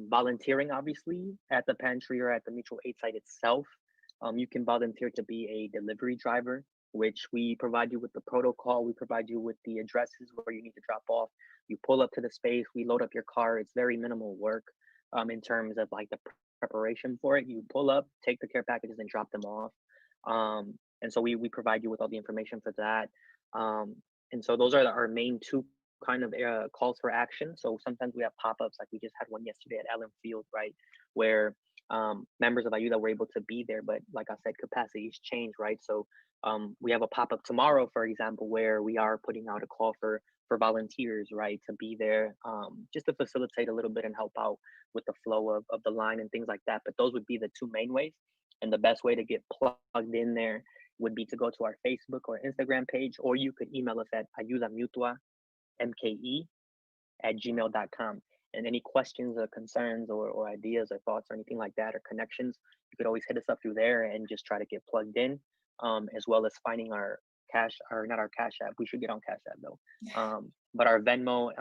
G: volunteering, obviously, at the pantry or at the mutual aid site itself. You can volunteer to be a delivery driver, which we provide you with the protocol. We provide you with the addresses where you need to drop off. You pull up to the space, we load up your car. It's very minimal work in terms of like the preparation for it. You pull up, take the care packages and drop them off. And so we provide you with all the information for that. And so those are our main two kind of calls for action. So sometimes we have pop-ups, like we just had one yesterday at Allen Field, right? Where members of Ayuda were able to be there, but like I said, capacities change, right? So we have a pop-up tomorrow, for example, where we are putting out a call for volunteers, right, to be there, just to facilitate a little bit and help out with the flow of the line and things like that. But those would be the two main ways. And the best way to get plugged in there would be to go to our Facebook or Instagram page, or you could email us at ayudamutuamke@gmail.com. And any questions or concerns or ideas or thoughts or anything like that or connections, you could always hit us up through there and just try to get plugged in, as well as finding our Cash, or not our Cash App. We should get on Cash App though. But our Venmo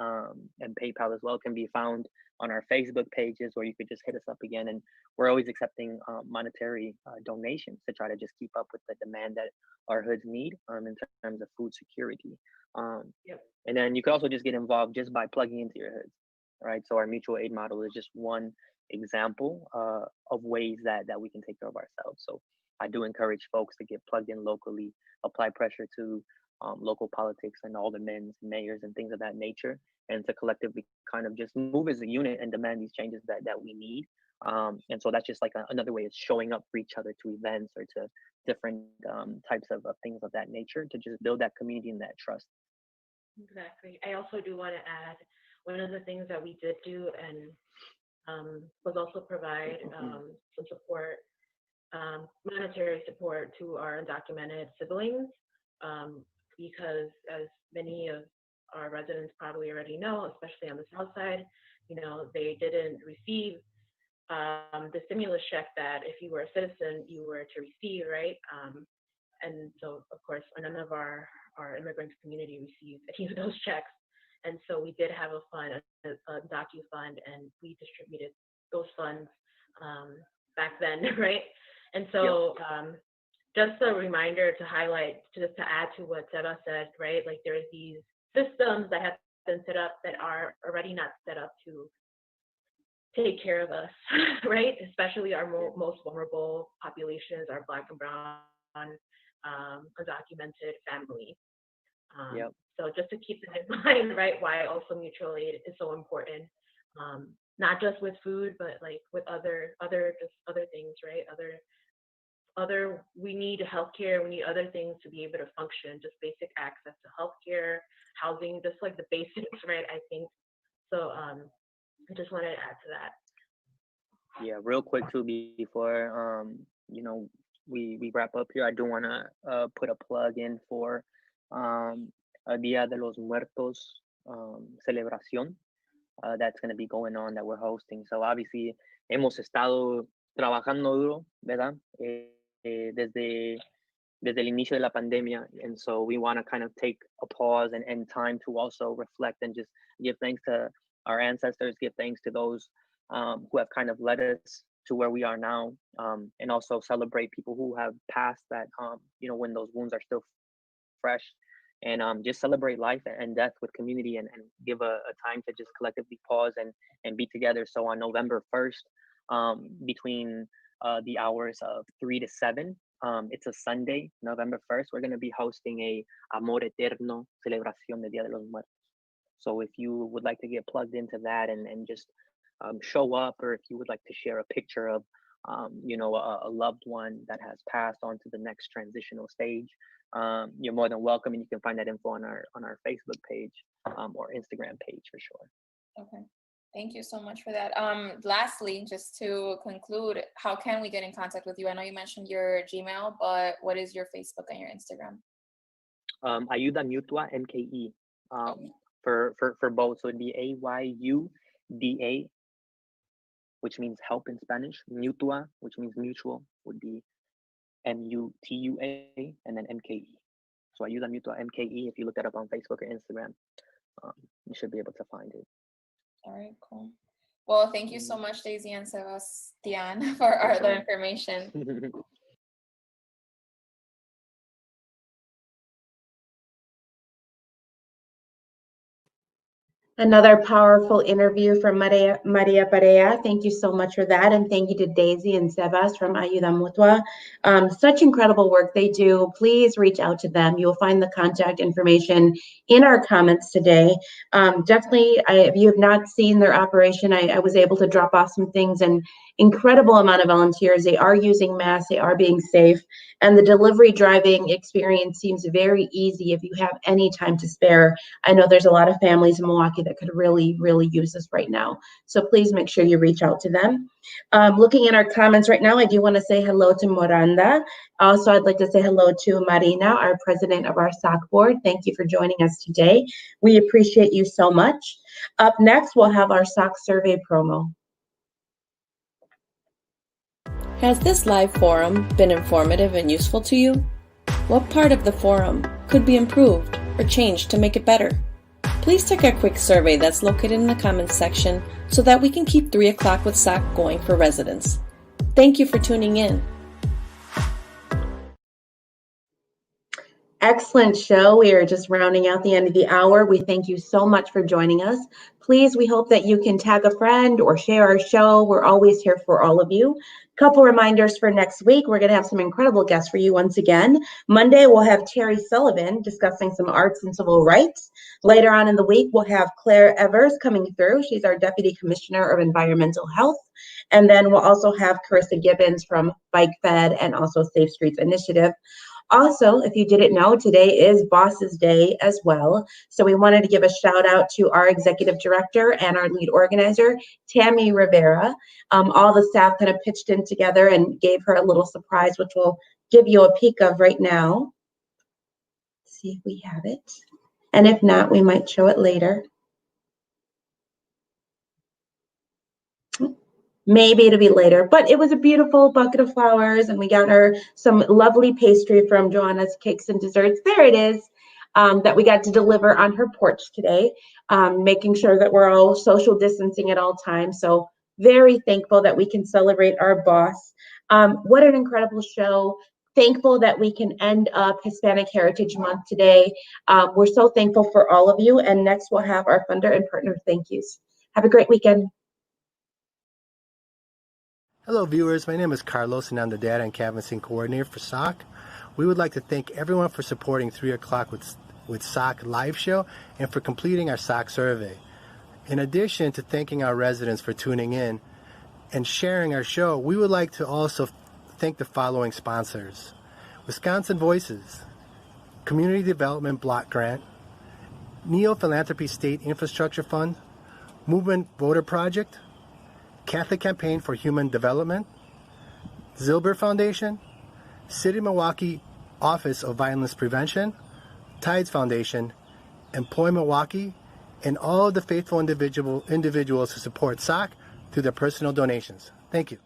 G: and PayPal as well can be found on our Facebook pages, or you could just hit us up again. And we're always accepting monetary donations to try to just keep up with the demand that our hoods need in terms of food security. And then you could also just get involved just by plugging into your hoods, right? So our mutual aid model is just one example of ways that we can take care of ourselves. So I do encourage folks to get plugged in locally, apply pressure to local politics and aldermen, mayors, and things of that nature, and to collectively kind of just move as a unit and demand these changes that we need. And so that's just like another way of showing up for each other to events or to different types of things of that nature, to just build that community and that trust.
H: Exactly. I also do want to add, one of the things that we did do and was also provide some support, monetary support to our undocumented siblings, because as many of our residents probably already know, especially on the South Side, you know, they didn't receive the stimulus check that if you were a citizen, you were to receive, right? And so, of course, none of our immigrant community received any of those checks. And so we did have a fund, a docu-fund, and we distributed those funds back then, right? And so just a reminder to highlight, just to add to what Seba said, right? Like there's these systems that have been set up that are already not set up to take care of us, right? Especially our most vulnerable populations, our Black and Brown, undocumented families. So just to keep that in mind, right? Why also mutual aid is so important, not just with food, but like with other things, right? We need healthcare, we need other things to be able to function, just basic access to healthcare, housing, just like the basics, right? I think so. I just wanted to add to that.
G: Yeah, real quick too, before you know, we wrap up here, I do want to put a plug in for a Dia de los Muertos celebración that's going to be going on, that we're hosting. So obviously hemos estado trabajando duro, ¿verdad? Desde el inicio de la pandemia, and so we want to kind of take a pause and time to also reflect and just give thanks to our ancestors, give thanks to those who have kind of led us to where we are now, and also celebrate people who have passed that, you know, when those wounds are still fresh, and just celebrate life and death with community, and give a time to just collectively pause and be together. So on November 1st, between the hours of 3 to 7, it's a Sunday, November 1st, we're going to be hosting a Amor Eterno celebración de Dia de los Muertos. So if you would like to get plugged into that and just show up, or if you would like to share a picture of you know, a loved one that has passed on to the next transitional stage, you're more than welcome, and you can find that info on our Facebook page or Instagram page for sure.
I: Okay, thank you so much for that. Lastly, just to conclude, how can we get in contact with you? I know you mentioned your Gmail, but what is your Facebook and your Instagram?
G: Ayuda Mutua MKE, for both. So it'd be AYUDA, which means help in Spanish. Mutua, which means mutual, would be MUTUA, and then MKE. So Ayuda Mutua MKE. If you look that up on Facebook or Instagram, you should be able to find it.
I: All right, cool. Well, thank you so much, Daisy and Sebastian, for all the information.
A: Another powerful interview from Maria Perea. Thank you so much for that. And thank you to Daisy and Sebas from Ayuda Mutua. Such incredible work they do. Please reach out to them. You will find the contact information in our comments today. Definitely, if you have not seen their operation, I was able to drop off some things, and incredible amount of volunteers. They are using masks, they are being safe, and the delivery driving experience seems very easy if you have any time to spare. I know there's a lot of families in Milwaukee that could really, really use this right now. So please make sure you reach out to them. Looking at our comments right now, I do want to say hello to Miranda. Also, I'd like to say hello to Marina, our president of our SOC board. Thank you for joining us today. We appreciate you so much. Up next, we'll have our SOC survey promo.
J: Has this live forum been informative and useful to you? What part of the forum could be improved or changed to make it better? Please take a quick survey that's located in the comments section so that we can keep 3 o'clock with SOC going for residents. Thank you for tuning in.
A: Excellent show. We are just rounding out the end of the hour. We thank you so much for joining us. Please, we hope that you can tag a friend or share our show. We're always here for all of you. Couple reminders for next week. We're going to have some incredible guests for you once again. Monday, we'll have Terry Sullivan discussing some arts and civil rights. Later on in the week, we'll have Claire Evers coming through. She's our Deputy Commissioner of Environmental Health. And then we'll also have Carissa Gibbons from Bike Fed and also Safe Streets Initiative. Also, if you didn't know, today is Bosses Day as well. So we wanted to give a shout out to our executive director and our lead organizer, Tammy Rivera. All the staff kind of pitched in together and gave her a little surprise, which we'll give you a peek of right now. Let's see if we have it. And if not, we might show it later. Maybe it'll be later, but it was a beautiful bucket of flowers, and we got her some lovely pastry from Joanna's Cakes and Desserts. There it is, that we got to deliver on her porch today, making sure that we're all social distancing at all times. So very thankful that we can celebrate our boss. What an incredible show. Thankful that we can end up Hispanic Heritage Month today. We're so thankful for all of you. And next we'll have our funder and partner thank yous. Have a great weekend.
K: Hello viewers, my name is Carlos and I'm the Data and Canvassing Coordinator for SOC. We would like to thank everyone for supporting 3 o'clock with SOC live show and for completing our SOC survey. In addition to thanking our residents for tuning in and sharing our show, we would like to also thank the following sponsors: Wisconsin Voices, Community Development Block Grant, Neo Philanthropy State Infrastructure Fund, Movement Voter Project, Catholic Campaign for Human Development, Zilber Foundation, City of Milwaukee Office of Violence Prevention, Tides Foundation, Employ Milwaukee, and all of the faithful individuals who support SOC through their personal donations. Thank you.